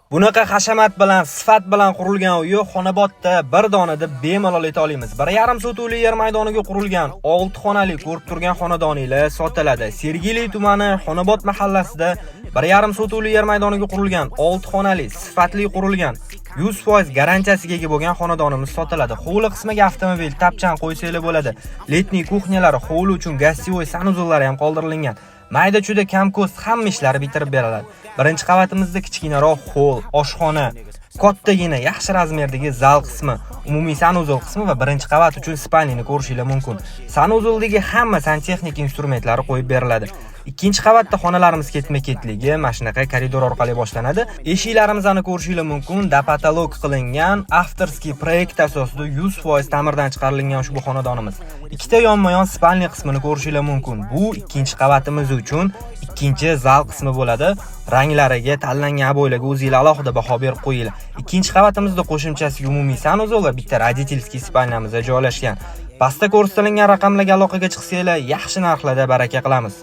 Bunaqa hashamat bilan, sifat bilan qurilgan uy Xonobodda bir donada bemalol eta olamiz. 1,5 sotuvli yer maydoniga qurilgan 6 xonali ko'rib turgan xonadoninglar sotiladi. Sergeli tumani Xonobod mahallasida 1,5 sotuvli yer maydoniga qurilgan 6 xonali, sifatli qurilgan 100% garantiyasiga ega bo'lgan xonadonimiz sotiladi. Hovli qismiga avtomobil, tapchan qo'ysanglar bo'ladi. Letniy kuxnalari, hovli uchun gazsivoy sanuzullari ham qoldirilgan. Mayda-chuda kamko'st hamma ishlarni bitirib beriladi. Birinchi qavatimizda kichkinaroq hol, oshxona, kattagina yaxshi razmerdagi zal qismi, umumiy sanuzul qismi va birinchi qavat uchun spalnini ko'rishingiz mumkin. Sanuzuldagi hamma santexnik instrumentlari qo'yib beriladi. Ikkinchi qavatda xonalarimiz ketma-ketligi mana shunaqa koridor orqali boshlanadi. Eshiklarimizni ko'rishingiz mumkin. Dapatolog qilingan avtorskiy proyekt asosida 100% ta'mirdan chiqarilgan ushbu xonadonimiz. Ikkita yonma-yon spalni qismini ko'rishingiz mumkin. Bu ikkinchi qavatimiz uchun ikkinchi zal qismi bo'ladi. Ranglariga tanlangan bo'ylarga o'zingizlar alohida baho berib qo'yinglar. Ikkinchi qavatimizda qo'shimchasiga umumiy sanuzul va bitta roditelskiy spalnamiz joylashgan. Pastda ko'rsatilgan raqamlarga aloqaga chiqsanglar, yaxshi narxlarda baraka qilamiz.